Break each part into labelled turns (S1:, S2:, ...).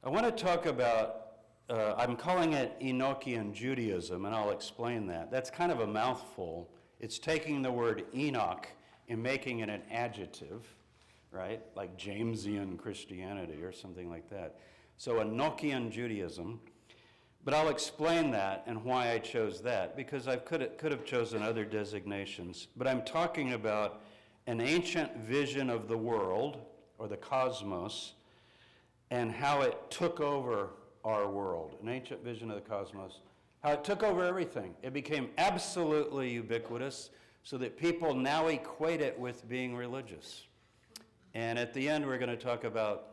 S1: I want to talk about, I'm calling it Enochian Judaism, and I'll explain that. That's kind of a mouthful. It's taking the word Enoch and making it an adjective, right? Like Jamesian Christianity or something like that. So Enochian Judaism. But I'll explain that and why I chose that, because I could have chosen other designations. But I'm talking about an ancient vision of the world, or the cosmos, and how it took over our world. An ancient vision of the cosmos, how it took over everything. It became absolutely ubiquitous, so that people now equate it with being religious. And at the end, we're going to talk about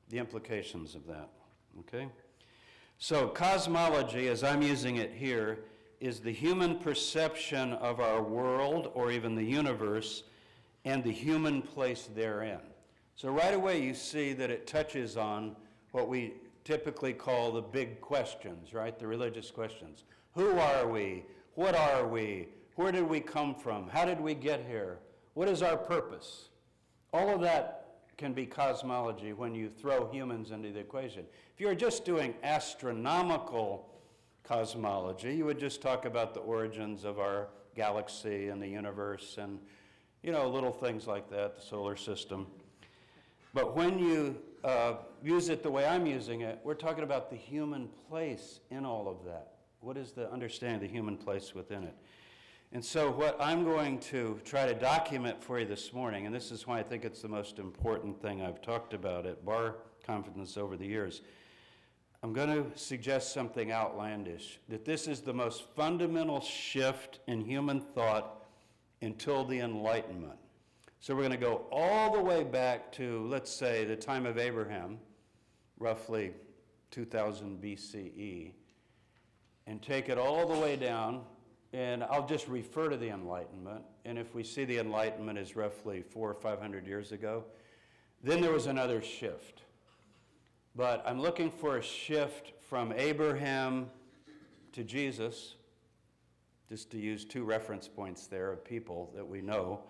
S1: the implications of that, okay? So cosmology, as I'm using it here, is the human perception of our world, or even the universe, and the human place therein. So right away you see that it touches on what we typically call the big questions, right? The religious questions. Who are we? What are we? Where did we come from? How did we get here? What is our purpose? All of that can be cosmology when you throw humans into the equation. If you're just doing astronomical cosmology, you would just talk about the origins of our galaxy and the universe and, you know, little things like that, the solar system. But when you use it the way I'm using it, we're talking about the human place in all of that. What is the understanding of the human place within it? And so what I'm going to try to document for you this morning, and this is why I think it's the most important thing I've talked about at bar conferences over the years, I'm going to suggest something outlandish, that this is the most fundamental shift in human thought until the Enlightenment. So we're going to go all the way back to, let's say, the time of Abraham, roughly 2000 BCE, and take it all the way down, and I'll just refer to the Enlightenment, and if we see the Enlightenment is roughly 400 or 500 years ago, then there was another shift. But I'm looking for a shift from Abraham to Jesus, just to use two reference points there of people that we know.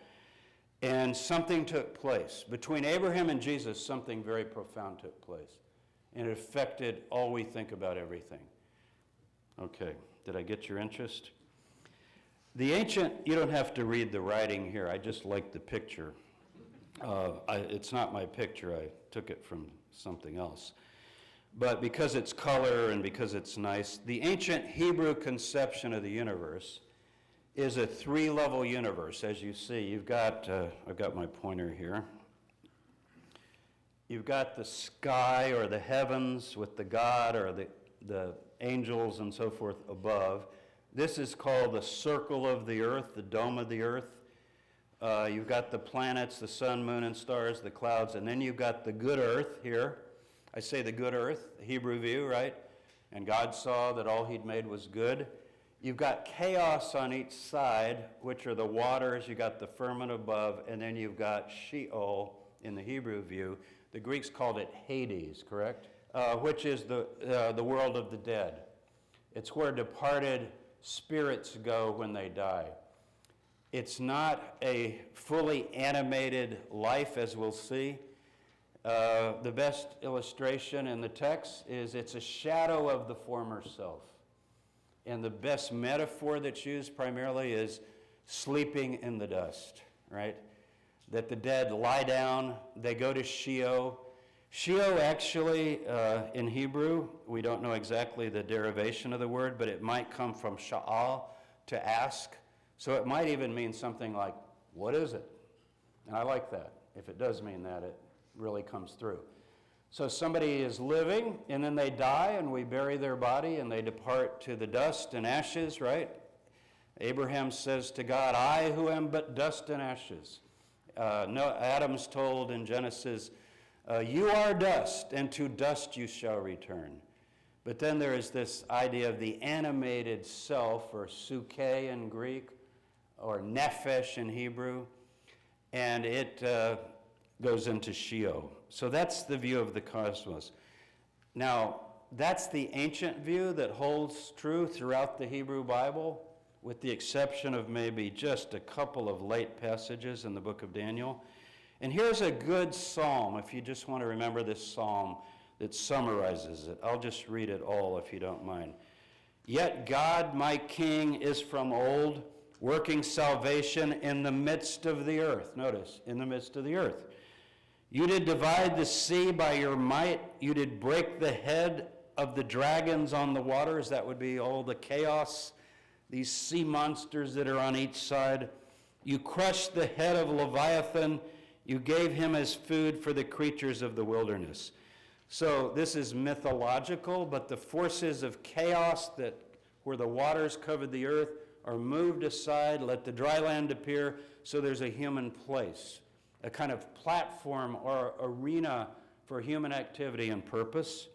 S1: And something took place. Between Abraham and Jesus, something very profound took place. And it affected all we think about everything. Okay, did I get your interest? The ancient, you don't have to read the writing here, I just like the picture. It's not my picture, I took it from something else. But because it's color and because it's nice, the ancient Hebrew conception of the universe is a three-level universe. As you see, you've got, I've got my pointer here. You've got the sky or the heavens with the God or the angels and so forth above. This is called the circle of the earth, the dome of the earth. You've got the planets, the sun, moon, and stars, the clouds, and then you've got the good earth here. I say the good earth, the Hebrew view, right? And God saw that all he'd made was good. You've got chaos on each side, which are the waters. You've got the firmament above, and then you've got Sheol in the Hebrew view. The Greeks called it Hades, correct? Which is the world of the dead. It's where departed spirits go when they die. It's not a fully animated life, as we'll see. The best illustration in the text is it's a shadow of the former self. And the best metaphor that's used primarily is sleeping in the dust, right? That the dead lie down, they go to Sheol. Sheol actually, in Hebrew, we don't know exactly the derivation of the word, but it might come from sha'al, to ask. So it might even mean something like, what is it? And I like that. If it does mean that, it really comes through. So somebody is living, and then they die, and we bury their body, and they depart to the dust and ashes, right? Abraham says to God, I who am but dust and ashes. Adam's told in Genesis, you are dust, and to dust you shall return. But then there is this idea of the animated self, or suke in Greek, or nephesh in Hebrew, and it goes into Sheol. So that's the view of the cosmos. Now, that's the ancient view that holds true throughout the Hebrew Bible, with the exception of maybe just a couple of late passages in the book of Daniel. And here's a good psalm, if you just want to remember this psalm. that summarizes it. I'll just read it all if you don't mind. Yet God, my King, is from old, working salvation in the midst of the earth. Notice, in the midst of the earth. You did divide the sea by your might. You did break the head of the dragons on the waters. That would be all the chaos, these sea monsters that are on each side. You crushed the head of Leviathan. You gave him as food for the creatures of the wilderness. So this is mythological, but the forces of chaos that where the waters covered the earth are moved aside, let the dry land appear, so there's a human place, a kind of platform or arena for human activity and purpose.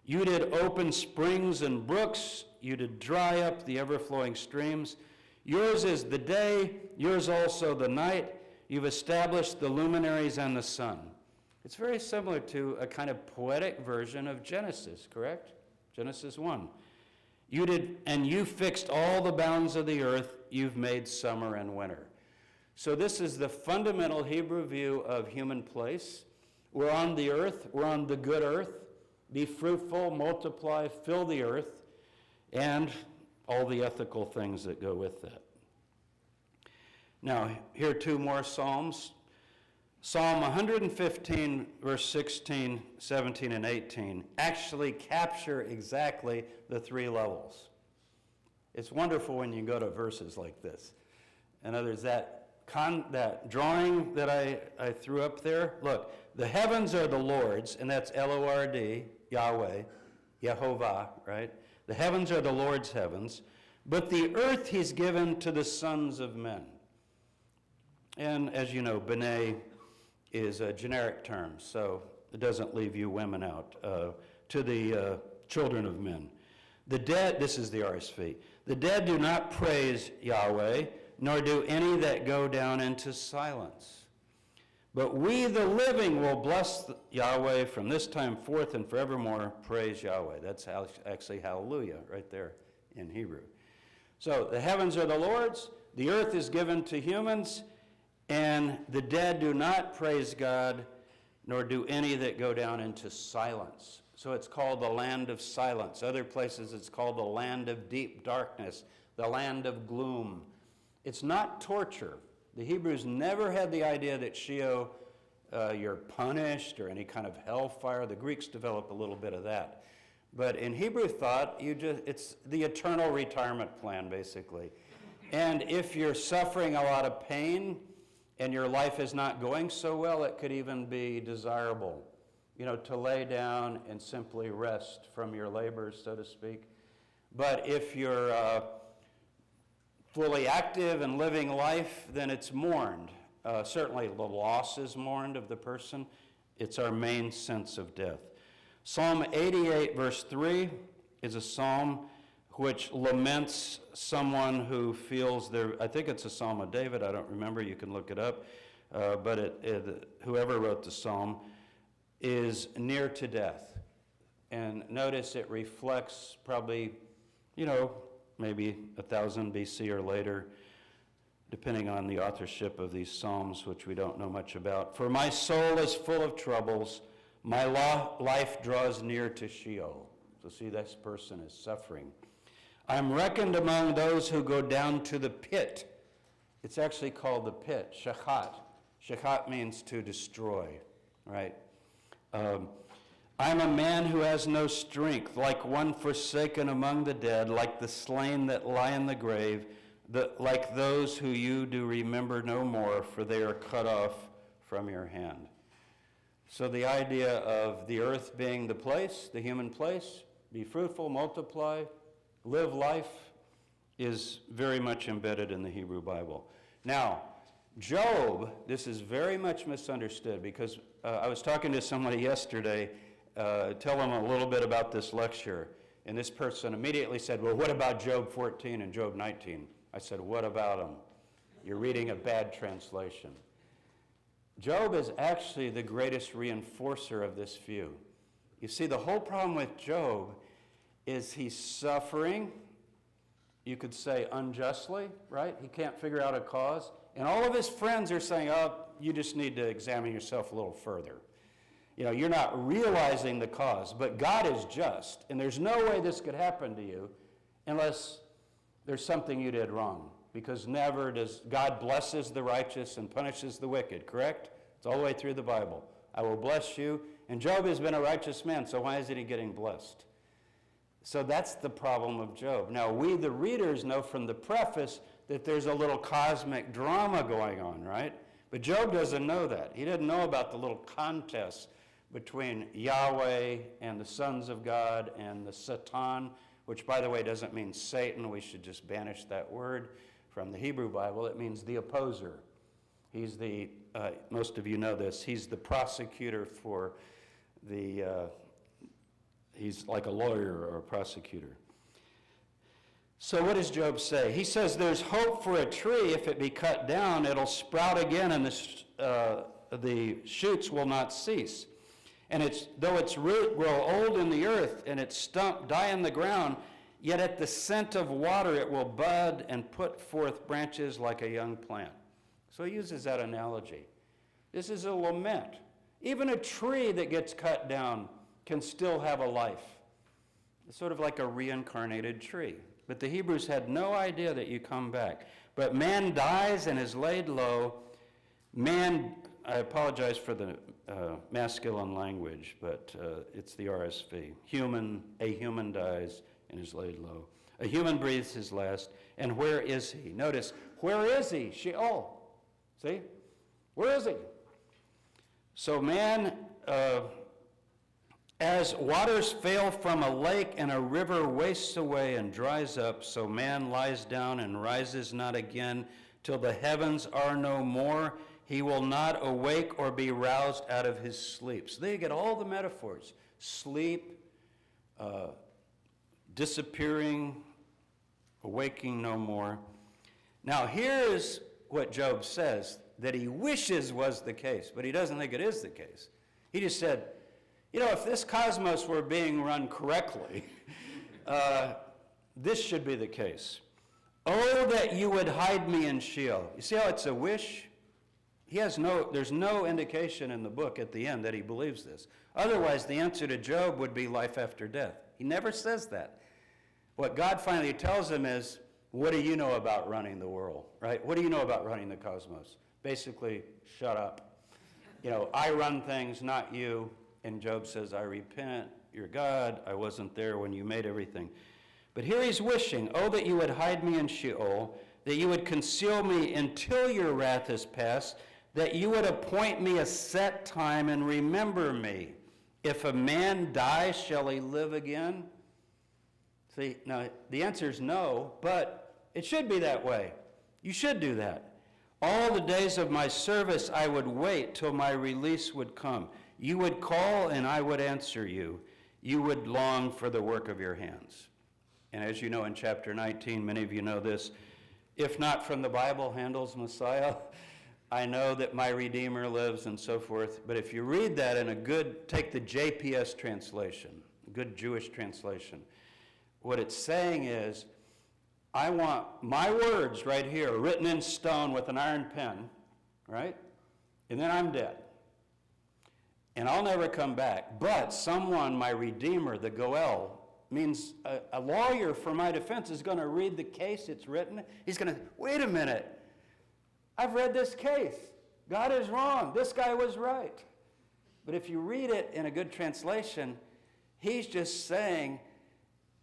S1: You did open springs and brooks. You did dry up the ever-flowing streams. Yours is the day, yours also the night. You've established the luminaries and the sun. It's very similar to a kind of poetic version of Genesis, correct? Genesis 1. You did, and you fixed all the bounds of the earth. You've made summer and winter. So this is the fundamental Hebrew view of human place. We're on the earth. We're on the good earth. Be fruitful, multiply, fill the earth, and all the ethical things that go with that. Now, here are two more Psalms. Psalm 115, verse 16, 17, and 18 actually capture exactly the three levels. It's wonderful when you go to verses like this. In other words, that drawing that I threw up there, look, the heavens are the Lord's, and that's L-O-R-D, Yahweh, Yehovah, right? The heavens are the Lord's heavens, but the earth he's given to the sons of men. And as you know, B'nai is a generic term, so it doesn't leave you women out, to the children of men. The dead, this is the RSV, the dead do not praise Yahweh, nor do any that go down into silence. But we, the living, will bless Yahweh from this time forth and forevermore. Praise Yahweh. That's actually hallelujah right there in Hebrew. So the heavens are the Lord's, the earth is given to humans, and the dead do not praise God, nor do any that go down into silence. So it's called the land of silence. Other places it's called the land of deep darkness, the land of gloom. It's not torture. The Hebrews never had the idea that Sheol, you're punished, or any kind of hellfire. The Greeks develop a little bit of that. But in Hebrew thought, it's the eternal retirement plan, basically. And if you're suffering a lot of pain and your life is not going so well, it could even be desirable, to lay down and simply rest from your labors, so to speak. But if you're fully active and living life, then it's mourned. Certainly the loss is mourned of the person. It's our main sense of death. Psalm 88, verse 3 is a psalm which laments someone who feels I think it's a Psalm of David, I don't remember, you can look it up, but whoever wrote the psalm is near to death. And notice it reflects probably, maybe 1000 BC or later, depending on the authorship of these psalms, which we don't know much about. For my soul is full of troubles, my life draws near to Sheol. So see, this person is suffering. I'm reckoned among those who go down to the pit. It's actually called the pit, shachat. Shachat means to destroy, right? I'm a man who has no strength, like one forsaken among the dead, like the slain that lie in the grave, like those who you do remember no more, for they are cut off from your hand. So the idea of the earth being the place, the human place, be fruitful, multiply, live life, is very much embedded in the Hebrew Bible. Now, Job, this is very much misunderstood, because I was talking to somebody yesterday, tell them a little bit about this lecture, and this person immediately said, well, what about Job 14 and Job 19? I said, what about them? You're reading a bad translation. Job is actually the greatest reinforcer of this view. You see, the whole problem with Job is he's suffering, you could say unjustly, right? He can't figure out a cause. And all of his friends are saying, oh, you just need to examine yourself a little further. You're not realizing the cause, but God is just, and there's no way this could happen to you unless there's something you did wrong, because never does God blesses the righteous and punishes the wicked, correct? It's all the way through the Bible. I will bless you, and Job has been a righteous man, so why isn't he getting blessed? So that's the problem of Job. Now, we, the readers, know from the preface that there's a little cosmic drama going on, right? But Job doesn't know that. He didn't know about the little contest between Yahweh and the sons of God and the Satan, which, by the way, doesn't mean Satan. We should just banish that word from the Hebrew Bible. It means the opposer. He's the, most of you know this, he's the prosecutor for the, he's like a lawyer or a prosecutor. So what does Job say? He says there's hope for a tree. If it be cut down, it'll sprout again, and the shoots will not cease. And though its root grow old in the earth and its stump die in the ground, yet at the scent of water it will bud and put forth branches like a young plant. So he uses that analogy. This is a lament. Even a tree that gets cut down can still have a life. It's sort of like a reincarnated tree. But the Hebrews had no idea that you come back. But man dies and is laid low. Man, I apologize for the masculine language, but it's the RSV. A human dies and is laid low. A human breathes his last. And where is he? Notice, where is he? Sheol. See? Where is he? So man, as waters fail from a lake and a river wastes away and dries up, so man lies down and rises not again till the heavens are no more. He will not awake or be roused out of his sleep. So there you get all the metaphors. Sleep, disappearing, awaking no more. Now here's what Job says that he wishes was the case, but he doesn't think it is the case. He just said, if this cosmos were being run correctly, this should be the case. Oh, that you would hide me in Sheol. You see how it's a wish? There's no indication in the book at the end that he believes this. Otherwise, the answer to Job would be life after death. He never says that. What God finally tells him is, what do you know about running the world, right? What do you know about running the cosmos? Basically, shut up. I run things, not you. And Job says, I repent, you're God, I wasn't there when you made everything. But here he's wishing, oh, that you would hide me in Sheol, that you would conceal me until your wrath is past, that you would appoint me a set time and remember me. If a man dies, shall he live again? See, now, the answer is no, but it should be that way. You should do that. All the days of my service I would wait till my release would come. You would call and I would answer you. You would long for the work of your hands. And as you know in chapter 19, many of you know this, if not from the Bible, Handel's Messiah, I know that my Redeemer lives and so forth. But if you read that in take the JPS translation, a good Jewish translation, what it's saying is, I want my words right here written in stone with an iron pen, right? And then I'm dead. And I'll never come back. But someone, my Redeemer, the Goel, means a lawyer for my defense is going to read the case it's written. He's going to, wait a minute. I've read this case. God is wrong. This guy was right. But if you read it in a good translation, he's just saying,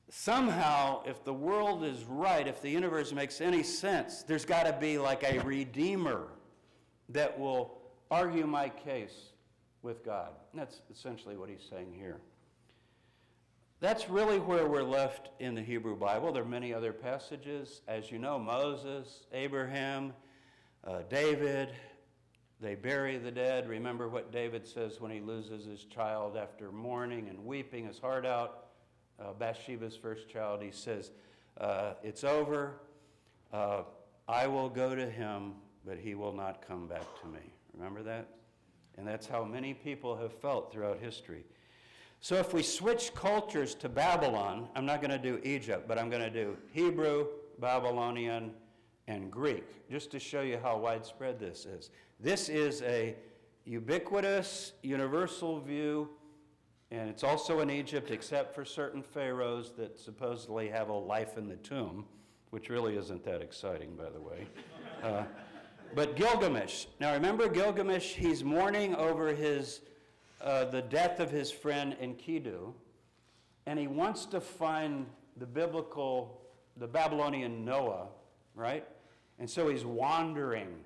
S1: somehow, if the world is right, if the universe makes any sense, there's got to be like a Redeemer that will argue my case with God. And that's essentially what he's saying here. That's really where we're left in the Hebrew Bible. There are many other passages. As you know, Moses, Abraham, David, they bury the dead. Remember what David says when he loses his child after mourning and weeping his heart out. Bathsheba's first child, he says, it's over. I will go to him, but he will not come back to me. Remember that? And that's how many people have felt throughout history. So if we switch cultures to Babylon, I'm not going to do Egypt, but I'm going to do Hebrew, Babylonian, and Greek, just to show you how widespread this is. This is a ubiquitous, universal view, and it's also in Egypt except for certain pharaohs that supposedly have a life in the tomb, which really isn't that exciting, by the way. But Gilgamesh. Now remember Gilgamesh, he's mourning over the death of his friend Enkidu, and he wants to find the Babylonian Noah, right? And so he's wandering.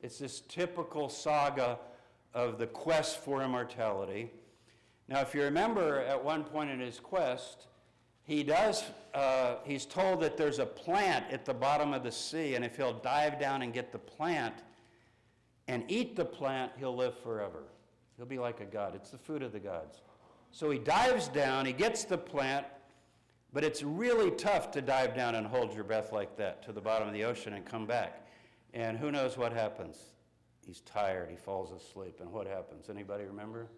S1: It's this typical saga of the quest for immortality. Now, if you remember, at one point in his quest, he's told that there's a plant at the bottom of the sea, and if he'll dive down and get the plant and eat the plant, he'll live forever. He'll be like a god. It's the food of the gods. So he dives down, he gets the plant, but it's really tough to dive down and hold your breath like that to the bottom of the ocean and come back. And who knows what happens? He's tired, he falls asleep, and what happens? Anybody remember?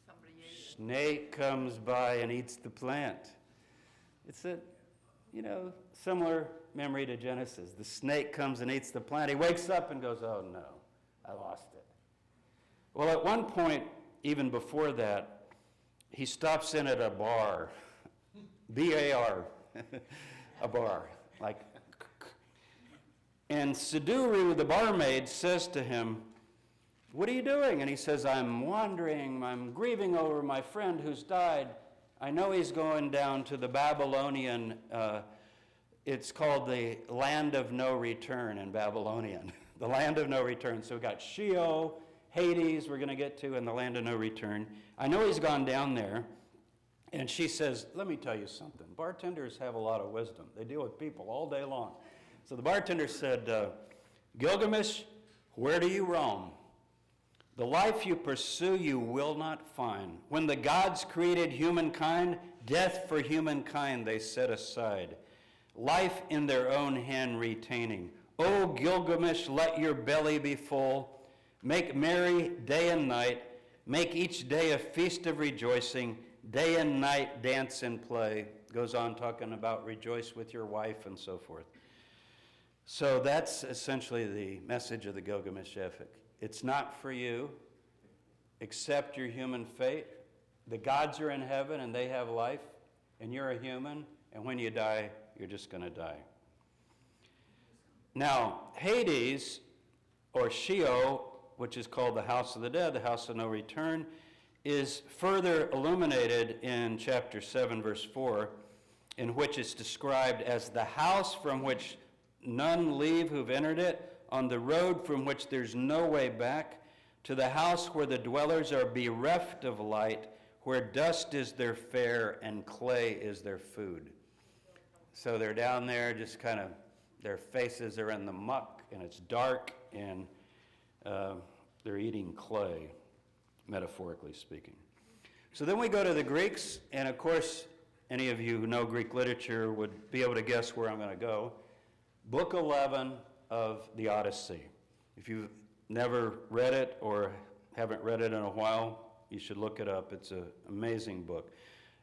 S2: Somebody ate it.
S1: Snake comes by and eats the plant. It's a, similar memory to Genesis. The snake comes and eats the plant. He wakes up and goes, oh no, I lost it. Well, at one point, even before that, he stops in at a bar, B-A-R, a bar, like, and Siduru, the barmaid, says to him, what are you doing? And he says, I'm wandering, I'm grieving over my friend who's died. I know he's going down to the Babylonian, it's called the land of no return in Babylonian, the land of no return. So we've got Sheol, Hades, we're going to get to, and the land of no return. I know he's gone down there. And she says, let me tell you something. Bartenders have a lot of wisdom. They deal with people all day long. So the bartender said, Gilgamesh, where do you roam? The life you pursue you will not find. When the gods created humankind, death for humankind they set aside. Life in their own hand retaining. O Gilgamesh, let your belly be full. Make merry day and night. Make each day a feast of rejoicing. Day and night dance and play. Goes on talking about rejoice with your wife and so forth. So that's essentially the message of the Gilgamesh epic. It's not for you. Accept your human fate. The gods are in heaven and they have life, and you're a human, and when you die, you're just going to die. Now, Hades, or Sheol, which is called the house of the dead, the house of no return, is further illuminated in chapter 7, verse 4, in which it's described as the house from which none leave who've entered it, on the road from which there's no way back, to the house where the dwellers are bereft of light, where dust is their fare and clay is their food. So they're down there, just kind of, their faces are in the muck, and it's dark, and they're eating clay, metaphorically speaking. So then we go to the Greeks, and of course, any of you who know Greek literature would be able to guess where I'm going to go. Book 11 of the Odyssey. If you've never read it or haven't read it in a while, you should look it up. It's an amazing book.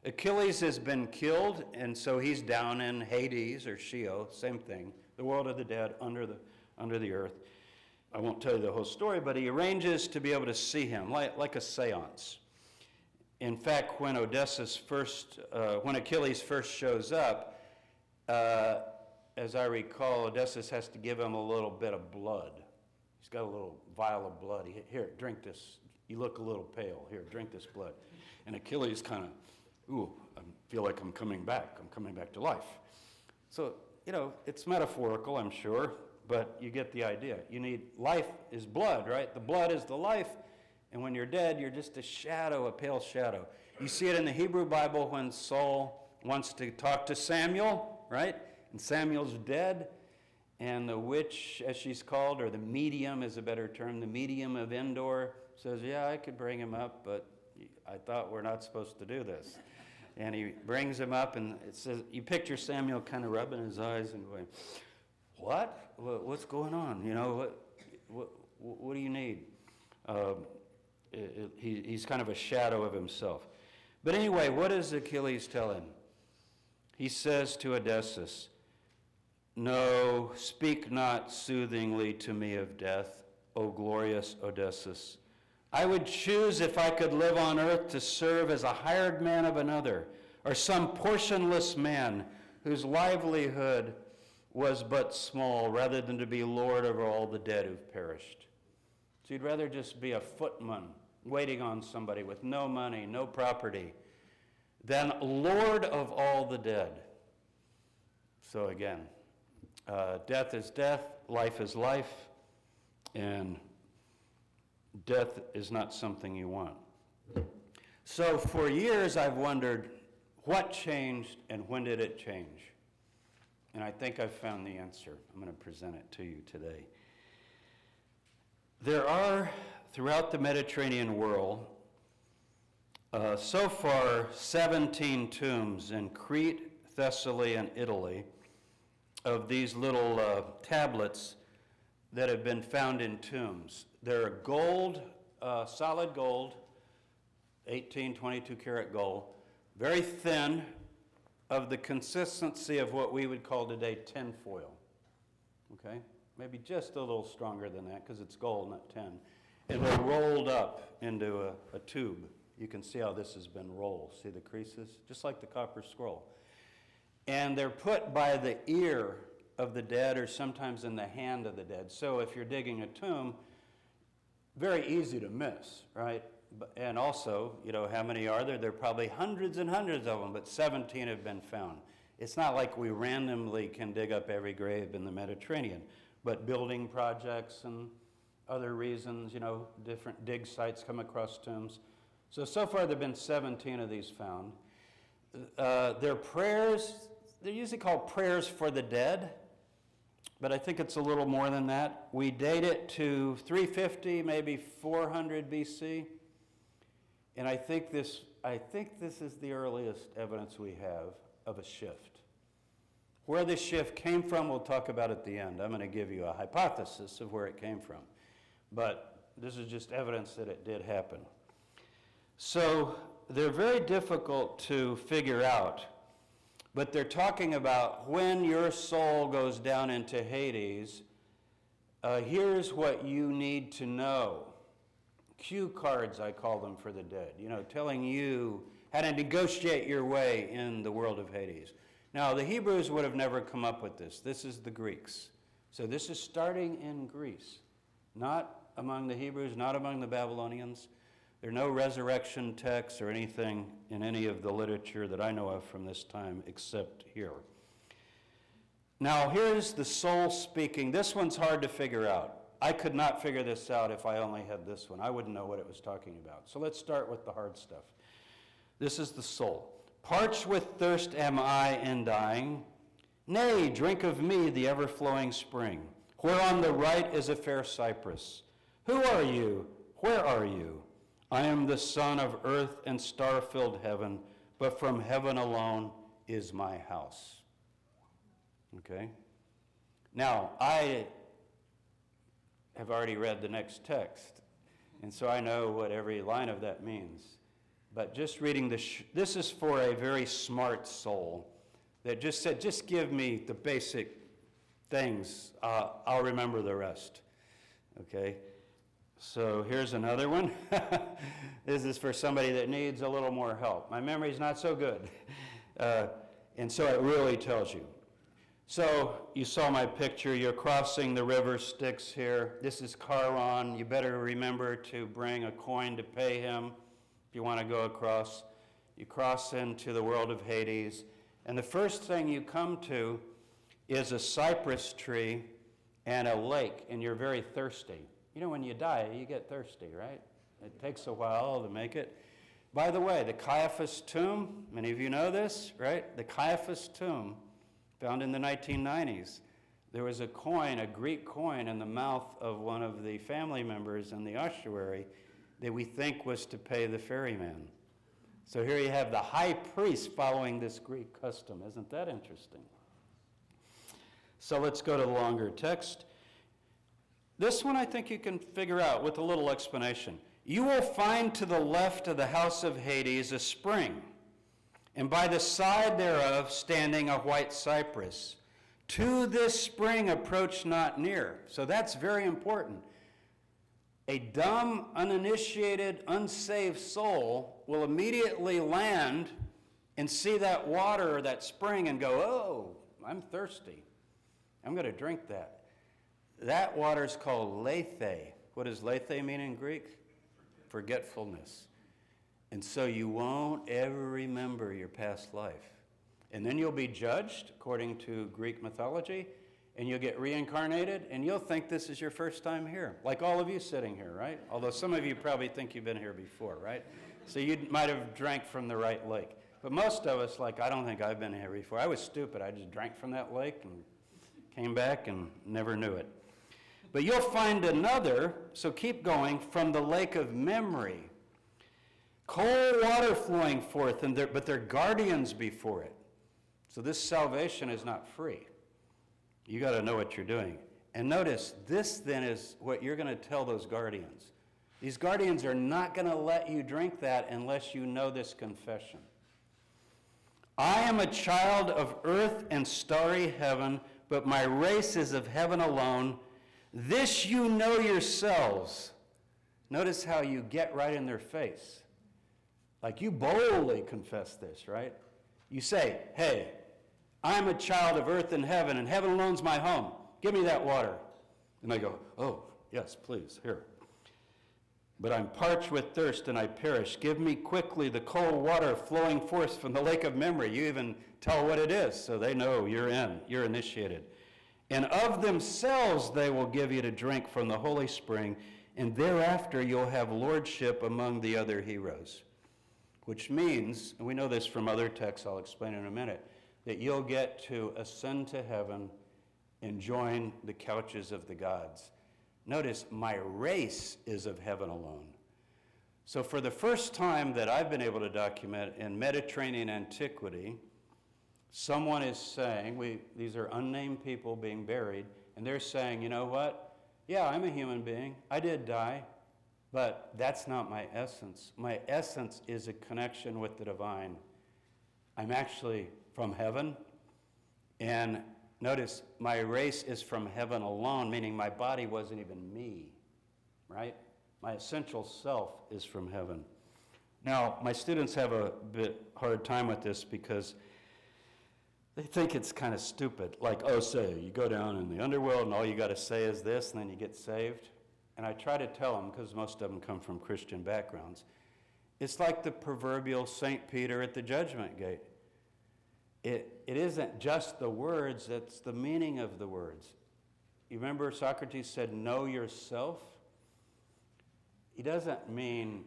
S1: Achilles has been killed, and so he's down in Hades or Sheol, same thing, the world of the dead under the earth. I won't tell you the whole story, but he arranges to be able to see him, like a seance. In fact, when Achilles first shows up, as I recall, Odysseus has to give him a little bit of blood. He's got a little vial of blood. Here, drink this. You look a little pale. Here, drink this blood. And Achilles kind of, I feel like I'm coming back. I'm coming back to life. So, it's metaphorical, I'm sure, but you get the idea. Life is blood, right? The blood is the life. And when you're dead, you're just a shadow, a pale shadow. You see it in the Hebrew Bible when Saul wants to talk to Samuel, right? And Samuel's dead, and the witch, as she's called, or the medium is a better term, the medium of Endor says, yeah, I could bring him up, but I thought we're not supposed to do this. And he brings him up, and it says, you picture Samuel kind of rubbing his eyes and going, what? What's going on? What do you need? He's kind of a shadow of himself. But anyway, what does Achilles tell him? He says to Odysseus, no, speak not soothingly to me of death. O glorious Odysseus. I would choose, if I could live on earth, to serve as a hired man of another, or some portionless man whose livelihood was but small, rather than to be lord over all the dead who've perished. So you'd rather just be a footman waiting on somebody with no money, no property, than lord of all the dead. So again, death is death, life is life, and death is not something you want. So for years I've wondered what changed and when did it change? And I think I've found the answer. I'm going to present it to you today. There are, throughout the Mediterranean world, so far 17 tombs in Crete, Thessaly, and Italy of these little tablets that have been found in tombs. They're gold, solid gold, 18, 22 karat gold, very thin, of the consistency of what we would call today tin foil, okay? Maybe just a little stronger than that because it's gold, not tin. And they're rolled up into a tube. You can see how this has been rolled. See the creases? Just like the copper scroll. And they're put by the ear of the dead or sometimes in the hand of the dead. So if you're digging a tomb, very easy to miss, right? And also, you know, how many are there? There are probably hundreds and hundreds of them, but 17 have been found. It's not like we randomly can dig up every grave in the Mediterranean, but building projects and other reasons, you know, different dig sites come across tombs. So far there have been 17 of these found. They're prayers, they're usually called prayers for the dead, but I think it's a little more than that. We date it to 350, maybe 400 BC. And I think this is the earliest evidence we have of a shift. Where this shift came from, we'll talk about at the end. I'm going to give you a hypothesis of where it came from. But this is just evidence that it did happen. So they're very difficult to figure out, but they're talking about when your soul goes down into Hades, here's what you need to know. Cue cards, I call them, for the dead, you know, telling you how to negotiate your way in the world of Hades. Now, the Hebrews would have never come up with this. This is the Greeks. So this is starting in Greece, not among the Hebrews, not among the Babylonians. There are no resurrection texts or anything in any of the literature that I know of from this time except here. Now, here's the soul speaking. This one's hard to figure out. I could not figure this out if I only had this one. I wouldn't know what it was talking about. So let's start with the hard stuff. This is the soul. Parched with thirst am I in dying. Nay, drink of me the ever-flowing spring, where on the right is a fair cypress. Who are you? Where are you? I am the son of earth and star-filled heaven, but from heaven alone is my house. Okay? Now, I have already read the next text, and so I know what every line of that means. But just reading this is for a very smart soul that just said, just give me the basic things. I'll remember the rest. Okay? So here's another one. This is for somebody that needs a little more help. My memory's not so good. And so it really tells you. So you saw my picture. You're crossing the river Styx here. This is Charon. You better remember to bring a coin to pay him if you want to go across. You cross into the world of Hades. And the first thing you come to is a cypress tree and a lake, and you're very thirsty. You know, when you die, you get thirsty, right? It takes a while to make it. By the way, the Caiaphas Tomb, many of you know this, right? The Caiaphas Tomb, found in the 1990s. There was a coin, a Greek coin, in the mouth of one of the family members in the ossuary that we think was to pay the ferryman. So here you have the high priest following this Greek custom. Isn't that interesting? So let's go to the longer text. This one I think you can figure out with a little explanation. You will find to the left of the house of Hades a spring, and by the side thereof standing a white cypress. To this spring approach not near. So that's very important. A dumb, uninitiated, unsaved soul will immediately land and see that water or that spring and go, oh, I'm thirsty. I'm going to drink that. That water is called lethe. What does lethe mean in Greek? Forgetfulness. And so you won't ever remember your past life. And then you'll be judged according to Greek mythology, and you'll get reincarnated, and you'll think this is your first time here, like all of you sitting here, right? Although some of you probably think you've been here before, right? So you might have drank from the right lake. But most of us, like, I don't think I've been here before. I was stupid. I just drank from that lake and came back and never knew it. But you'll find another, so keep going, from the lake of memory. Cold water flowing forth, but there are guardians before it. So this salvation is not free. You got to know what you're doing. And notice, this then is what you're going to tell those guardians. These guardians are not going to let you drink that unless you know this confession. I am a child of earth and starry heaven, but my race is of heaven alone. This you know yourselves. Notice how you get right in their face. Like you boldly confess this, right? You say, hey, I'm a child of earth and heaven alone's my home. Give me that water. And they go, oh, yes, please, here. But I'm parched with thirst and I perish. Give me quickly the cold water flowing forth from the lake of memory. You even tell what it is, so they know you're initiated. And of themselves they will give you to drink from the holy spring, and thereafter you'll have lordship among the other heroes. Which means, and we know this from other texts, I'll explain in a minute, that you'll get to ascend to heaven and join the couches of the gods. Notice, my race is of heaven alone. So for the first time that I've been able to document in Mediterranean antiquity, someone is saying, these are unnamed people being buried, and they're saying, you know what? Yeah, I'm a human being. I did die, but that's not my essence. My essence is a connection with the divine. I'm actually from heaven, and notice, my race is from heaven alone, meaning my body wasn't even me, right? My essential self is from heaven. Now, my students have a bit hard time with this because they think it's kind of stupid. Like, oh, say, you go down in the underworld and all you got to say is this, and then you get saved. And I try to tell them, because most of them come from Christian backgrounds, it's like the proverbial St. Peter at the judgment gate. It isn't just the words, it's the meaning of the words. You remember Socrates said, know yourself? He doesn't mean,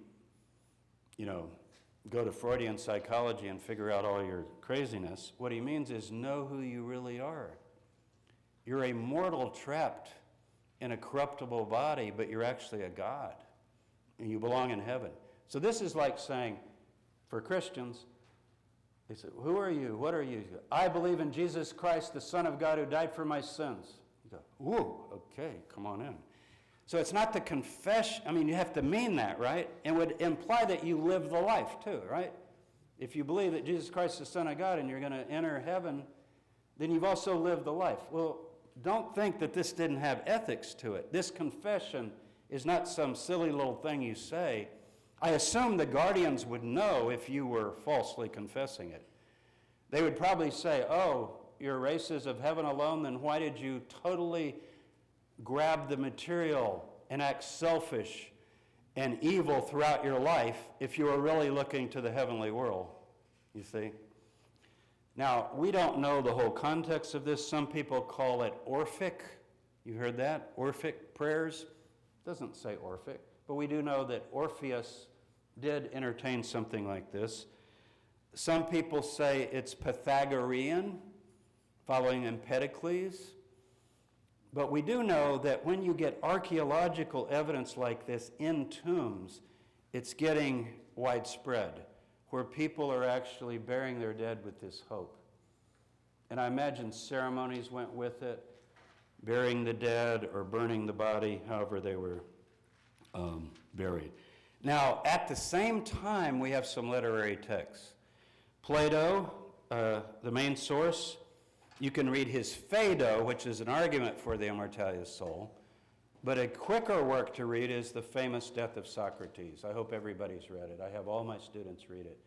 S1: go to Freudian psychology and figure out all your craziness. What he means is know who you really are. You're a mortal trapped in a corruptible body, but you're actually a God, and you belong in heaven. So this is like saying, for Christians, they say, who are you? What are you? You go, I believe in Jesus Christ, the Son of God who died for my sins. You go, whoa, okay, come on in. So it's not the confession. I mean, you have to mean that, right? And would imply that you live the life too, right? If you believe that Jesus Christ is the Son of God and you're going to enter heaven, then you've also lived the life. Well, don't think that this didn't have ethics to it. This confession is not some silly little thing you say. I assume the guardians would know if you were falsely confessing it. They would probably say, oh, your race is of heaven alone, then why did you totally grab the material and act selfish and evil throughout your life if you were really looking to the heavenly world, you see? Now, we don't know the whole context of this. Some people call it Orphic. You heard that? Orphic prayers. It doesn't say Orphic. But we do know that Orpheus did entertain something like this. Some people say it's Pythagorean, following Empedocles. But we do know that when you get archaeological evidence like this in tombs, it's getting widespread, where people are actually burying their dead with this hope. And I imagine ceremonies went with it, burying the dead or burning the body, however they were buried. Now, at the same time, we have some literary texts. Plato, the main source, you can read his Phaedo, which is an argument for the immortality of the soul. But a quicker work to read is The Famous Death of Socrates. I hope everybody's read it. I have all my students read it.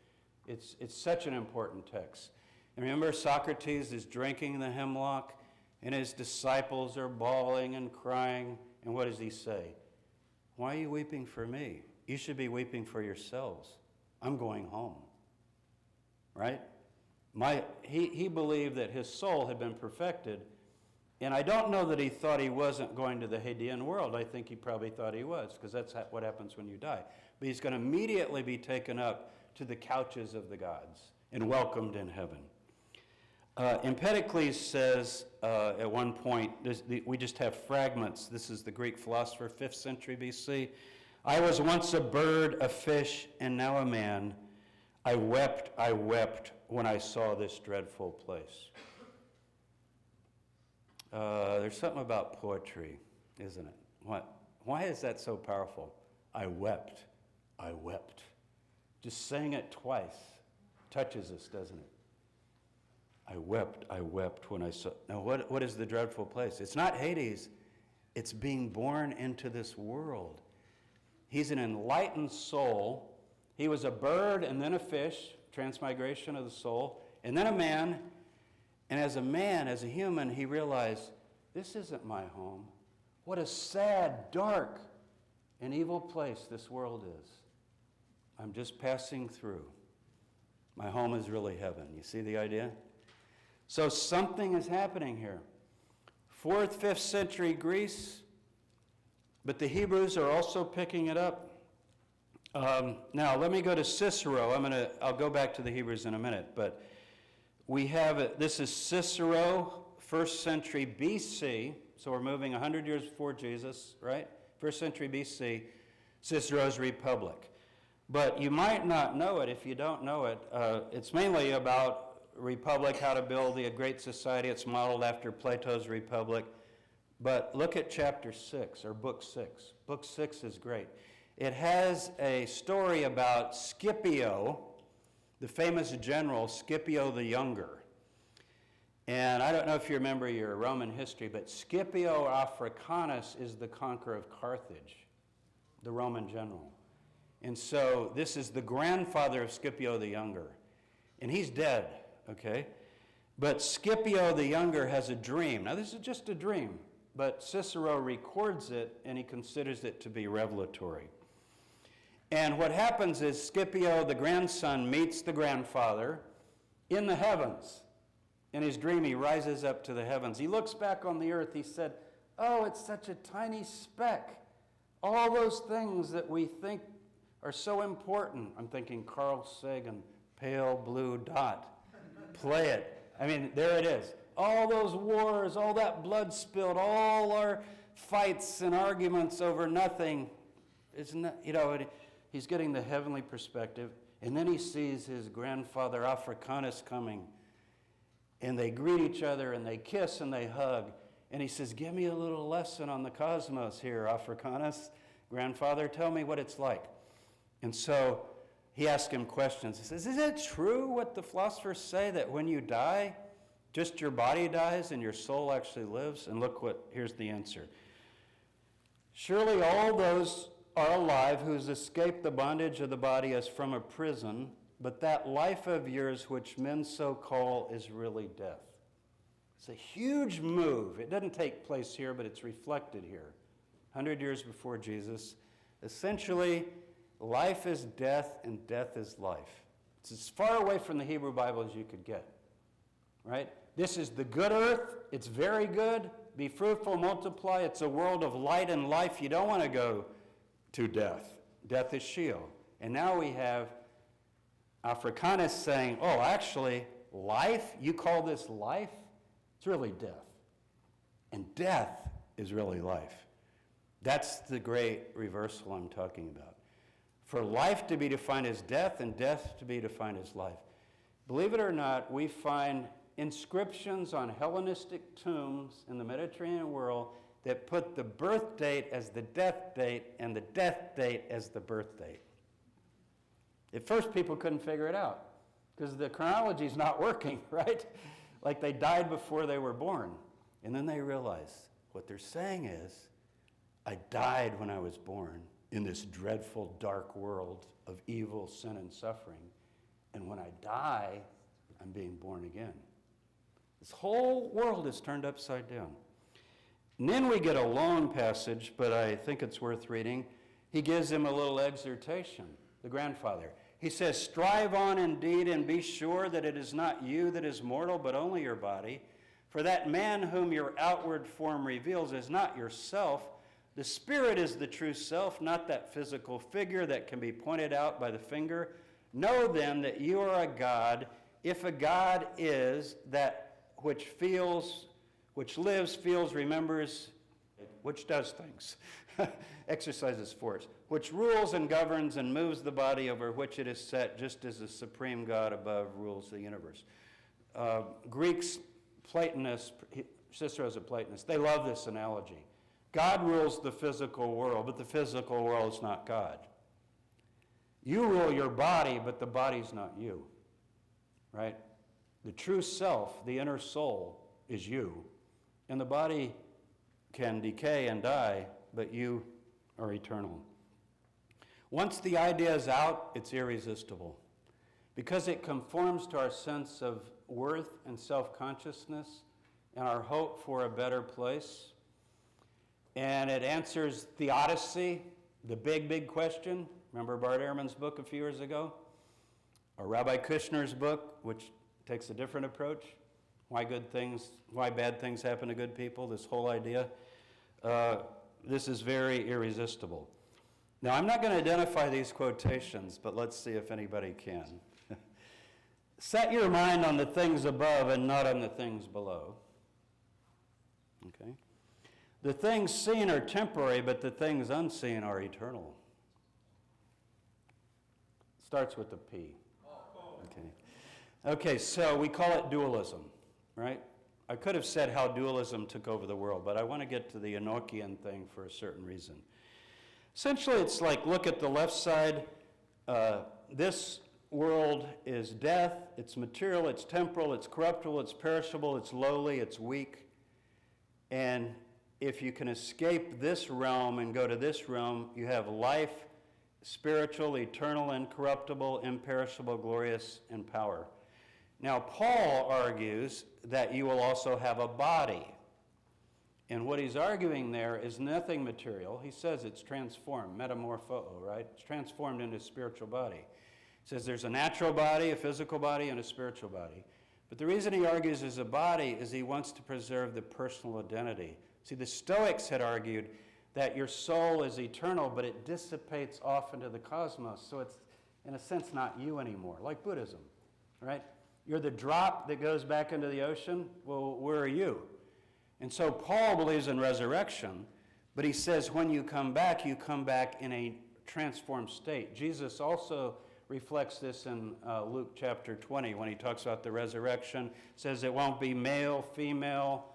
S1: It's such an important text. And remember, Socrates is drinking the hemlock, and his disciples are bawling and crying. And what does he say? Why are you weeping for me? You should be weeping for yourselves. I'm going home. Right? He believed that his soul had been perfected, and I don't know that he thought he wasn't going to the Hadean world. I think he probably thought he was, because that's what happens when you die. But he's going to immediately be taken up to the couches of the gods and welcomed in heaven. Empedocles says at one point, we just have fragments. This is the Greek philosopher, 5th century BC. I was once a bird, a fish, and now a man. I wept when I saw this dreadful place. There's something about poetry, isn't it? Why is that so powerful? I wept. Just saying it twice touches us, doesn't it? I wept when I saw. Now, what is the dreadful place? It's not Hades. It's being born into this world. He's an enlightened soul. He was a bird and then a fish, transmigration of the soul, and then a man. And as a man, as a human, he realized, this isn't my home. What a sad, dark, and evil place this world is. I'm just passing through. My home is really heaven. You see the idea? So something is happening here. 4th, 5th century Greece, but the Hebrews are also picking it up. Now, let me go to Cicero. I'll go back to the Hebrews in a minute, but we have this is Cicero, 1st century BC, so we're moving 100 years before Jesus, right? 1st century BC, Cicero's Republic. But you might not know it if you don't know it. It's mainly about Republic, how to build a great society. It's modeled after Plato's Republic. But look at chapter 6, or book 6. Book 6 is great. It has a story about Scipio, the famous general, Scipio the Younger. And I don't know if you remember your Roman history, but Scipio Africanus is the conqueror of Carthage, the Roman general. And so this is the grandfather of Scipio the Younger. And he's dead, okay? But Scipio the Younger has a dream. Now this is just a dream, but Cicero records it and he considers it to be revelatory. And what happens is Scipio, the grandson, meets the grandfather in the heavens. In his dream, he rises up to the heavens. He looks back on the earth. He said, oh, it's such a tiny speck. All those things that we think are so important. I'm thinking Carl Sagan, pale blue dot. Play it. I mean, there it is. All those wars, all that blood spilled, all our fights and arguments over nothing. Isn't that, he's getting the heavenly perspective. And then he sees his grandfather Africanus coming. And they greet each other and they kiss and they hug. And he says, give me a little lesson on the cosmos here, Africanus. Grandfather, tell me what it's like. And so he asks him questions. He says, is it true what the philosophers say that when you die, just your body dies and your soul actually lives? And here's the answer. Surely all those are alive who's escaped the bondage of the body as from a prison, but that life of yours which men so call is really death. It's a huge move. It doesn't take place here, but it's reflected here. 100 years before Jesus. Essentially, life is death and death is life. It's as far away from the Hebrew Bible as you could get, right? This is the good earth. It's very good. Be fruitful, multiply. It's a world of light and life. You don't want to go to death. Death is Sheol. And now we have Africanus saying, oh, actually, life, you call this life? It's really death. And death is really life. That's the great reversal I'm talking about. For life to be defined as death and death to be defined as life. Believe it or not, we find inscriptions on Hellenistic tombs in the Mediterranean world that put the birth date as the death date and the death date as the birth date. At first, people couldn't figure it out because the chronology is not working, right? Like they died before they were born. And then they realized what they're saying is I died when I was born in this dreadful, dark world of evil, sin, and suffering. And when I die, I'm being born again. This whole world is turned upside down. And then we get a long passage, but I think it's worth reading. He gives him a little exhortation, the grandfather. He says, strive on indeed and be sure that it is not you that is mortal, but only your body. For that man whom your outward form reveals is not yourself. The spirit is the true self, not that physical figure that can be pointed out by the finger. Know then that you are a God, if a God is that which feels, which lives, feels, remembers, which does things, exercises force, which rules and governs and moves the body over which it is set, just as the supreme God above rules the universe. Greeks, Platonists, Cicero's a Platonist, they love this analogy. God rules the physical world, but the physical world is not God. You rule your body, but the body's not you, right? The true self, the inner soul, is you. And the body can decay and die, but you are eternal. Once the idea is out, it's irresistible because it conforms to our sense of worth and self-consciousness and our hope for a better place. And it answers the Odyssey, the big question. Remember Bart Ehrman's book a few years ago? Or Rabbi Kushner's book, which takes a different approach. Why bad things happen to good people, this whole idea. This is very irresistible. Now, I'm not going to identify these quotations, but let's see if anybody can. Set your mind on the things above and not on the things below. Okay? The things seen are temporary, but the things unseen are eternal. Starts with a P. Okay, so we call it dualism, right? I could have said how dualism took over the world, but I want to get to the Enochian thing for a certain reason. Essentially, it's like, look at the left side. This world is death. It's material, it's temporal, it's corruptible, it's perishable, it's lowly, it's weak. And if you can escape this realm and go to this realm, you have life, spiritual, eternal, incorruptible, imperishable, glorious, and power. Now, Paul argues that you will also have a body. And what he's arguing there is nothing material. He says it's transformed, metamorpho, right? It's transformed into a spiritual body. He says there's a natural body, a physical body, and a spiritual body. But the reason he argues there's a body is he wants to preserve the personal identity. See, the Stoics had argued that your soul is eternal, but it dissipates off into the cosmos. So it's, in a sense, not you anymore, like Buddhism, right? You're the drop that goes back into the ocean. Well, where are you? And so Paul believes in resurrection, but he says when you come back in a transformed state. Jesus also reflects this in Luke chapter 20 when he talks about the resurrection. Says it won't be male, female,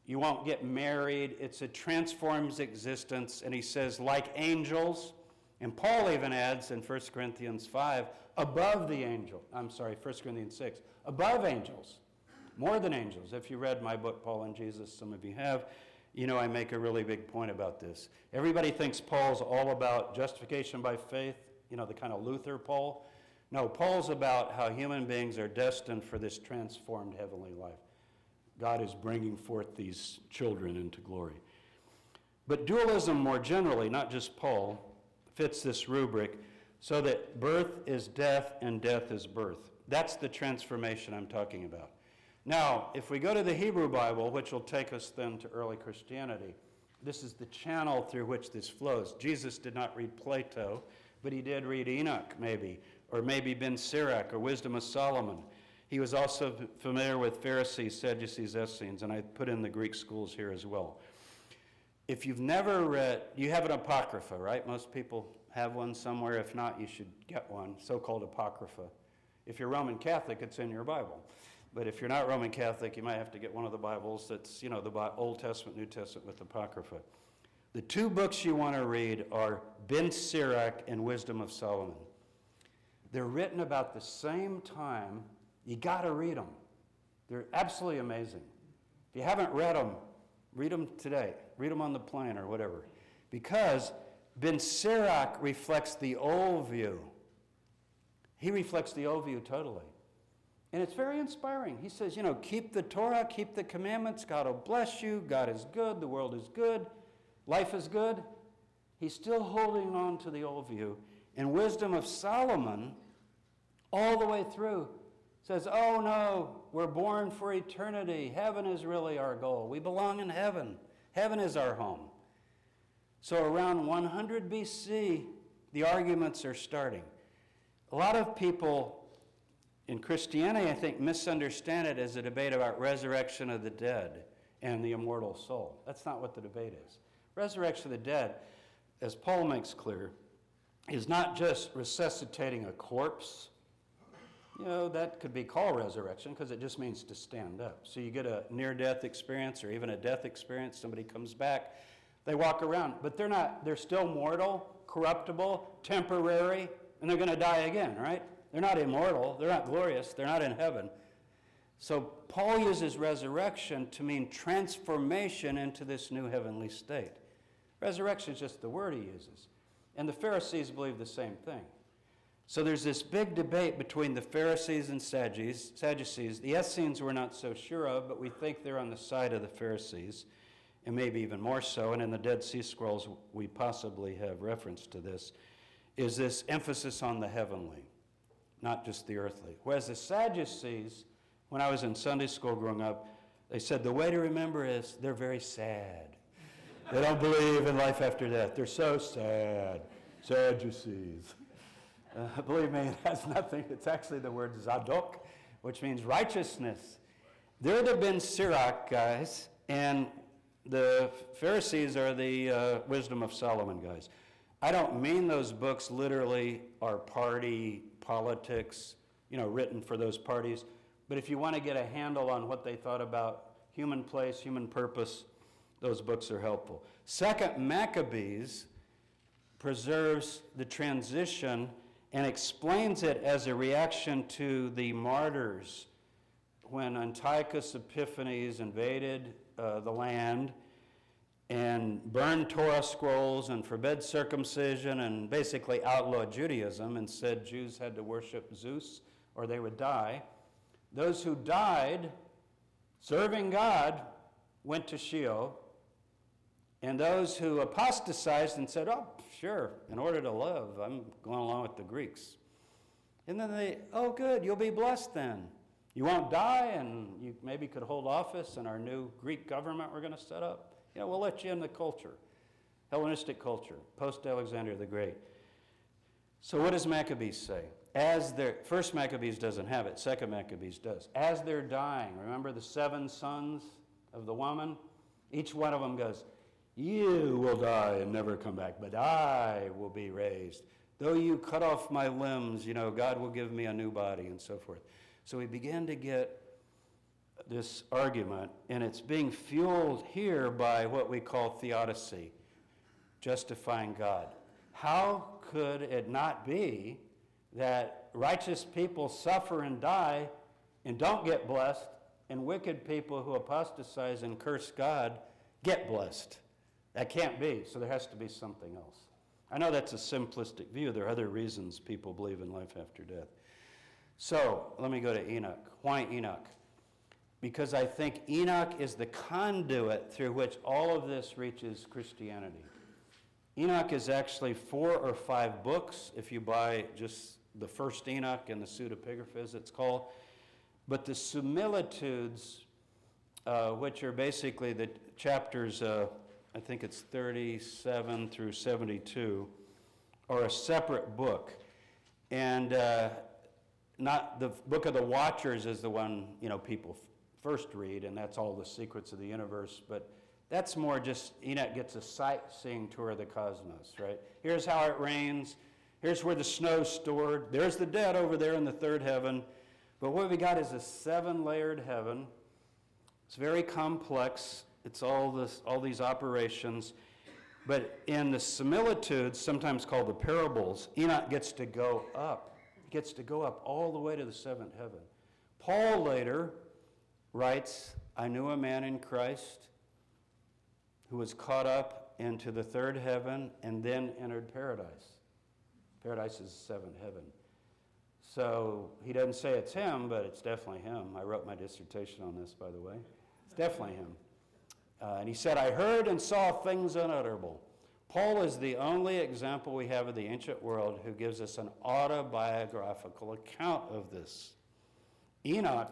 S1: you won't get married. It's a transformed existence. And he says, like angels, and Paul even adds in 1 Corinthians 5, above the angel. 1 Corinthians 6, above angels, more than angels. If you read my book, Paul and Jesus, some of you have, you know I make a really big point about this. Everybody thinks Paul's all about justification by faith, you know, the kind of Luther Paul. No, Paul's about how human beings are destined for this transformed heavenly life. God is bringing forth these children into glory. But dualism more generally, not just Paul, fits this rubric so that birth is death and death is birth. That's the transformation I'm talking about. Now, if we go to the Hebrew Bible, which will take us then to early Christianity, this is the channel through which this flows. Jesus did not read Plato, but he did read Enoch, maybe, or maybe Ben Sirak or Wisdom of Solomon. He was also familiar with Pharisees, Sadducees, Essenes, and I put in the Greek schools here as well. If you've never read, you have an Apocrypha, right? Most people have one somewhere. If not, you should get one, so-called Apocrypha. If you're Roman Catholic, it's in your Bible. But if you're not Roman Catholic, you might have to get one of the Bibles that's, you know, the Old Testament, New Testament with Apocrypha. The two books you want to read are Ben Sirak and Wisdom of Solomon. They're written about the same time. You got to read them. They're absolutely amazing. If you haven't read them today. Read them on the plane or whatever. Because Ben Sirak reflects the old view. He reflects the old view totally. And it's very inspiring. He says, keep the Torah, keep the commandments, God will bless you, God is good, the world is good, life is good. He's still holding on to the old view. And Wisdom of Solomon, all the way through, says, oh no, we're born for eternity. Heaven is really our goal. We belong in heaven. Heaven is our home. So around 100 BC, the arguments are starting. A lot of people in Christianity, I think, misunderstand it as a debate about resurrection of the dead and the immortal soul. That's not what the debate is. Resurrection of the dead, as Paul makes clear, is not just resuscitating a corpse. That could be called resurrection because it just means to stand up. So you get a near-death experience or even a death experience, somebody comes back, they walk around, but they're still mortal, corruptible, temporary, and they're going to die again, right? They're not immortal, they're not glorious, they're not in heaven. So Paul uses resurrection to mean transformation into this new heavenly state. Resurrection is just the word he uses. And the Pharisees believe the same thing. So there's this big debate between the Pharisees and Sadducees. The Essenes we're not so sure of, but we think they're on the side of the Pharisees, and maybe even more so. And in the Dead Sea Scrolls, we possibly have reference to this, is this emphasis on the heavenly, not just the earthly. Whereas the Sadducees, when I was in Sunday school growing up, they said the way to remember is they're very sad. They don't believe in life after death. They're so sad. Sadducees. Believe me, it has nothing. It's actually the word Zadok, which means righteousness. They're the Ben Sirak guys, and the Pharisees are the Wisdom of Solomon guys. I don't mean those books literally are party politics, written for those parties. But if you want to get a handle on what they thought about human place, human purpose, those books are helpful. Second Maccabees preserves the transition and explains it as a reaction to the martyrs when Antiochus Epiphanes invaded the land and burned Torah scrolls and forbade circumcision and basically outlawed Judaism and said Jews had to worship Zeus or they would die. Those who died serving God went to Sheol, and those who apostatized and said, oh, sure, in order to live, I'm going along with the Greeks. And then good, you'll be blessed then. You won't die, and you maybe could hold office in our new Greek government we're going to set up. We'll let you in the culture, Hellenistic culture, post-Alexander the Great. So what does Maccabees say? First Maccabees doesn't have it, second Maccabees does. As they're dying, remember the 7 sons of the woman? Each one of them goes, you will die and never come back, but I will be raised. Though you cut off my limbs, God will give me a new body, and so forth. So we begin to get this argument, and it's being fueled here by what we call theodicy, justifying God. How could it not be that righteous people suffer and die and don't get blessed, and wicked people who apostatize and curse God get blessed? That can't be, so there has to be something else. I know that's a simplistic view. There are other reasons people believe in life after death. So let me go to Enoch. Why Enoch? Because I think Enoch is the conduit through which all of this reaches Christianity. Enoch is actually 4 or 5 books, if you buy just the first Enoch and the pseudepigraphas, it's called. But the similitudes, which are basically the chapters, I think it's 37 through 72, are a separate book. And not the Book of the Watchers is the one, people first read, and that's all the secrets of the universe. But that's more just Enoch gets a sightseeing tour of the cosmos, right? Here's how it rains. Here's where the snow's stored. There's the dead over there in the third heaven. But what we got is a 7-layered heaven. It's very complex. It's all these operations. But in the similitudes, sometimes called the parables, Enoch gets to go up. He gets to go up all the way to the 7th heaven. Paul later writes, I knew a man in Christ who was caught up up into the third heaven and then entered paradise. Paradise is the seventh heaven. So he doesn't say it's him, but it's definitely him. I wrote my dissertation on this, by the way. It's definitely him. And he said, I heard and saw things unutterable. Paul is the only example we have of the ancient world who gives us an autobiographical account of this. Enoch,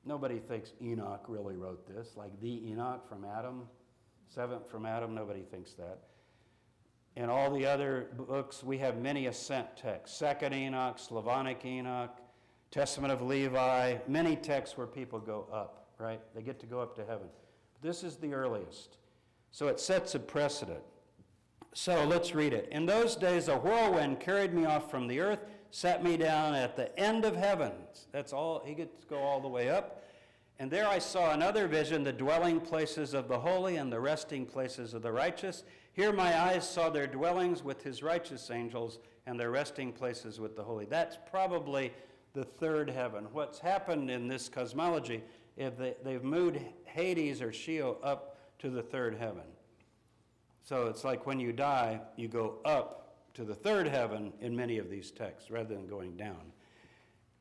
S1: nobody thinks Enoch really wrote this, like the Enoch from Adam, seventh from Adam, nobody thinks that. In all the other books, we have many ascent texts. Second Enoch, Slavonic Enoch, Testament of Levi, many texts where people go up, right? They get to go up to heaven. But this is the earliest. So it sets a precedent. So let's read it. In those days, a whirlwind carried me off from the earth, set me down at the end of heavens. That's all, he gets to go all the way up. And there I saw another vision, the dwelling places of the holy and the resting places of the righteous. Here my eyes saw their dwellings with his righteous angels and their resting places with the holy. That's probably the third heaven. What's happened in this cosmology is they've moved Hades or Sheol up to the third heaven. So it's like when you die, you go up to the third heaven in many of these texts rather than going down.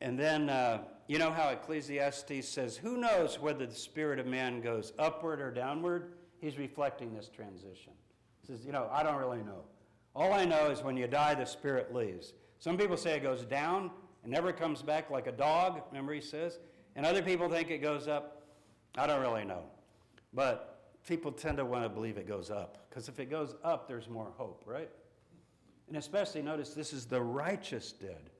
S1: And then, you know how Ecclesiastes says, who knows whether the spirit of man goes upward or downward? He's reflecting this transition. He says, I don't really know. All I know is when you die, the spirit leaves. Some people say it goes down and never comes back like a dog, remember he says? And other people think it goes up. I don't really know. But people tend to want to believe it goes up, because if it goes up, there's more hope, right? And especially, notice, this is the righteous dead.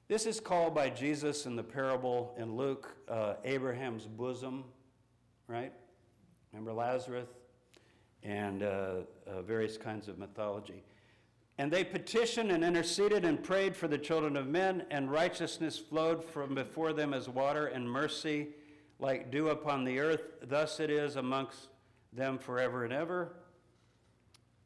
S1: This is called by Jesus in the parable in Luke, Abraham's bosom, right? Remember Lazarus and various kinds of mythology. And they petitioned and interceded and prayed for the children of men, and righteousness flowed from before them as water, and mercy like dew upon the earth. Thus it is amongst them forever and ever.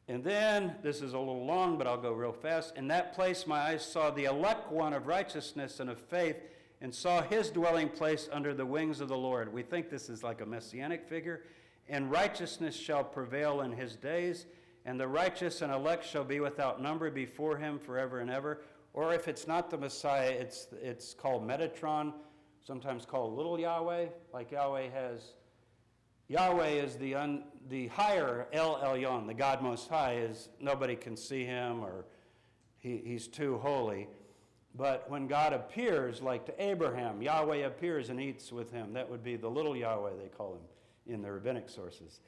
S1: And then, this is a little long, but I'll go real fast. In that place my eyes saw the elect one of righteousness and of faith, and saw his dwelling place under the wings of the Lord. We think this is like a messianic figure. And righteousness shall prevail in his days, and the righteous and elect shall be without number before him forever and ever. Or if it's not the Messiah, it's called Metatron, sometimes called Little Yahweh, like Yahweh is the higher El Elyon, the God Most High, is nobody can see him, or he's too holy. But when God appears, like to Abraham, Yahweh appears and eats with him. That would be the little Yahweh, they call him in the rabbinic sources.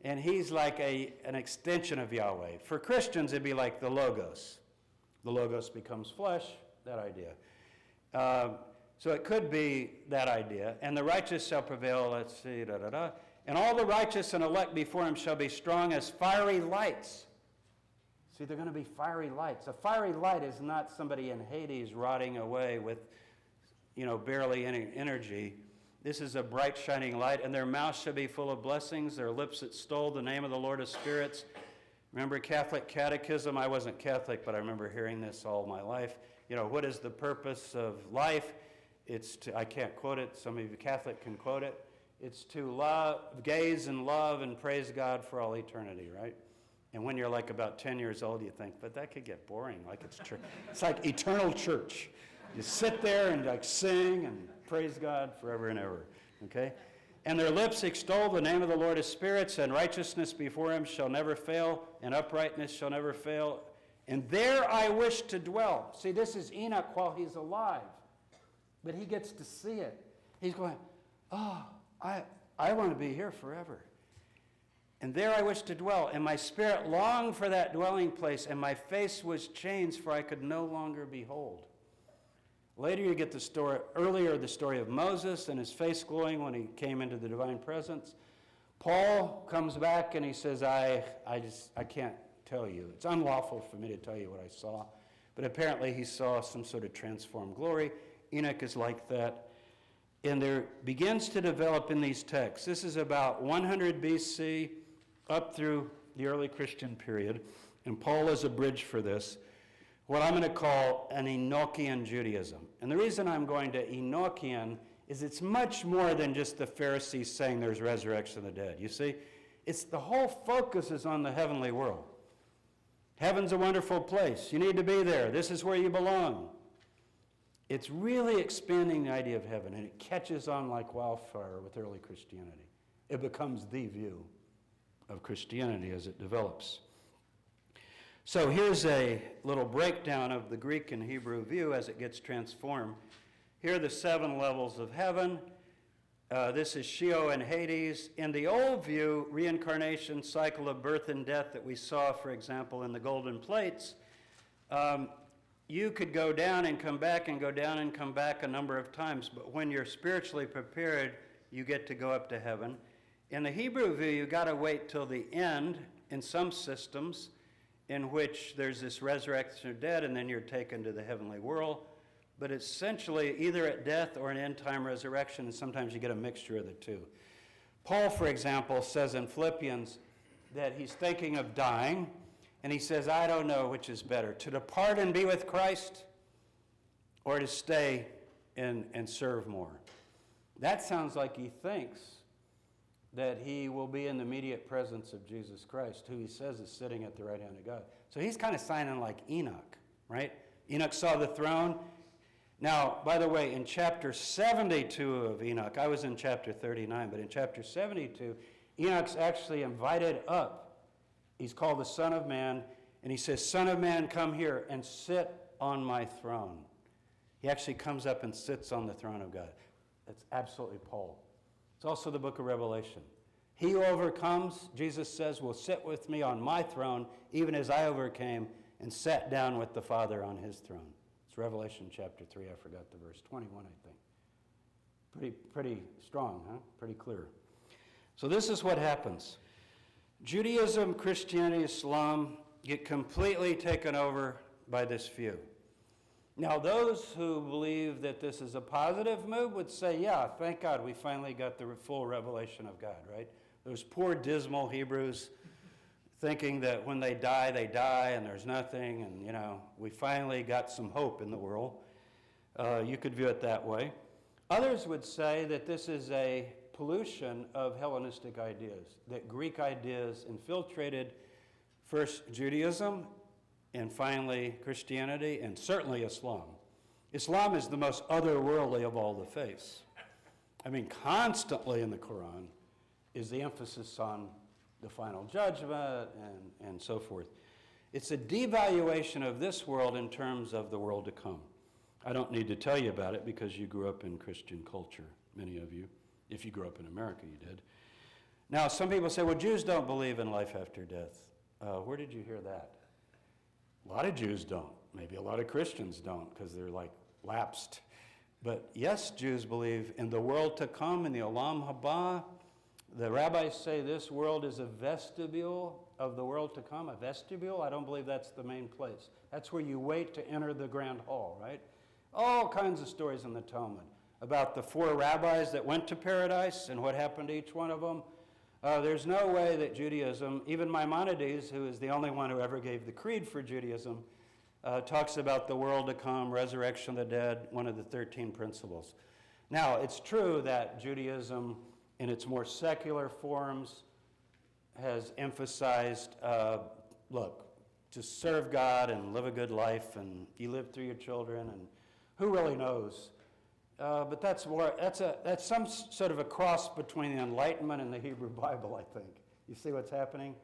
S1: And he's like an extension of Yahweh. For Christians, it'd be like the Logos. The Logos becomes flesh, that idea. So it could be that idea. And the righteous shall prevail, let's see, And all the righteous and elect before him shall be strong as fiery lights. See, they're going to be fiery lights. A fiery light is not somebody in Hades rotting away with, barely any energy. This is a bright shining light, and their mouths shall be full of blessings, their lips that extol the name of the Lord of spirits. Remember Catholic catechism? I wasn't Catholic, but I remember hearing this all my life. What is the purpose of life? I can't quote it. Some of you Catholic can quote it. It's to love, gaze and love and praise God for all eternity, right? And when you're like about 10 years old, you think, but that could get boring. Like it's church. It's like eternal church. You sit there and like sing and praise God forever and ever, okay? And their lips extol the name of the Lord of spirits, and righteousness before him shall never fail, and uprightness shall never fail. And there I wish to dwell. See, this is Enoch while he's alive. But he gets to see it. He's going, I want to be here forever. And there I wish to dwell. And my spirit longed for that dwelling place, and my face was changed, for I could no longer behold. Later you get the story of Moses and his face glowing when he came into the divine presence. Paul comes back and he says, I can't tell you. It's unlawful for me to tell you what I saw. But apparently he saw some sort of transformed glory. Enoch is like that. And there begins to develop in these texts. This is about 100 BC up through the early Christian period. And Paul is a bridge for this. What I'm going to call an Enochian Judaism. And the reason I'm going to Enochian is it's much more than just the Pharisees saying there's resurrection of the dead. You see, It's the whole focus is on the heavenly world. Heaven's a wonderful place. You need to be there. This is where you belong. It's really expanding the idea of heaven, and it catches on like wildfire with early Christianity. It becomes the view of Christianity as it develops. So here's a little breakdown of the Greek and Hebrew view as it gets transformed. Here are the 7 levels of heaven. This is Sheol and Hades. In the old view, reincarnation, cycle of birth and death that we saw, for example, in the golden plates, you could go down and come back and go down and come back a number of times, but when you're spiritually prepared, you get to go up to heaven. In the Hebrew view, you got to wait till the end in some systems in which there's this resurrection of dead, and then you're taken to the heavenly world. But essentially, either at death or an end-time resurrection, and sometimes you get a mixture of the two. Paul, for example, says in Philippians that he's thinking of dying, and he says, I don't know which is better, to depart and be with Christ, or to stay and serve more. That sounds like he thinks that he will be in the immediate presence of Jesus Christ, who he says is sitting at the right hand of God. So he's kind of signing like Enoch, right? Enoch saw the throne. Now, by the way, in chapter 72 of Enoch, I was in chapter 39, but in chapter 72, Enoch's actually invited up. He's called the Son of Man, and he says, Son of Man, come here and sit on my throne. He actually comes up and sits on the throne of God. That's absolutely Paul. It's also the book of Revelation. He who overcomes, Jesus says, will sit with me on my throne, even as I overcame and sat down with the Father on his throne. It's Revelation chapter 3. I forgot the verse. 21, I think. Pretty strong, huh? Pretty clear. So this is what happens. Judaism, Christianity, Islam get completely taken over by this view. Now, those who believe that this is a positive move would say, yeah, thank God we finally got the full revelation of God, right? Those poor dismal Hebrews thinking that when they die and there's nothing, and, we finally got some hope in the world. You could view it that way. Others would say that this is a pollution of Hellenistic ideas, that Greek ideas infiltrated first Judaism and finally Christianity and certainly Islam. Islam is the most otherworldly of all the faiths. I mean, constantly in the Quran is the emphasis on the final judgment and so forth. It's a devaluation of this world in terms of the world to come. I don't need to tell you about it because you grew up in Christian culture, many of you. If you grew up in America, you did. Now, some people say, well, Jews don't believe in life after death. Where did you hear that? A lot of Jews don't. Maybe a lot of Christians don't because they're like lapsed. But yes, Jews believe in the world to come, in the Olam Haba. The rabbis say this world is a vestibule of the world to come. A vestibule? I don't believe that's the main place. That's where you wait to enter the grand hall, right? All kinds of stories in the Talmud about the 4 rabbis that went to paradise and what happened to each one of them. There's no way that Judaism, even Maimonides, who is the only one who ever gave the creed for Judaism, talks about the world to come, resurrection of the dead, one of the 13 principles. Now, it's true that Judaism, in its more secular forms, has emphasized, to serve God and live a good life, and you live through your children, and who really knows? But that's some sort of a cross between the Enlightenment and the Hebrew Bible, I think. You see what's happening?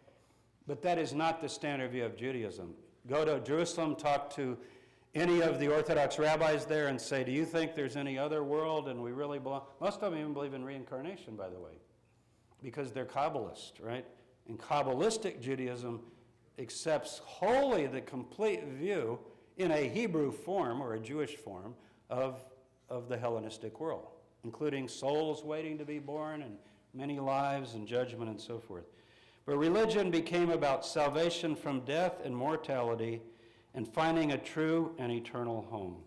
S1: But that is not the standard view of Judaism. Go to Jerusalem, talk to any of the Orthodox rabbis there and say, do you think there's any other world and we really belong? Most of them even believe in reincarnation, by the way, because they're Kabbalist, right? And Kabbalistic Judaism accepts wholly the complete view in a Hebrew form or a Jewish form of the Hellenistic world, including souls waiting to be born and many lives and judgment and so forth. But religion became about salvation from death and mortality and finding a true and eternal home.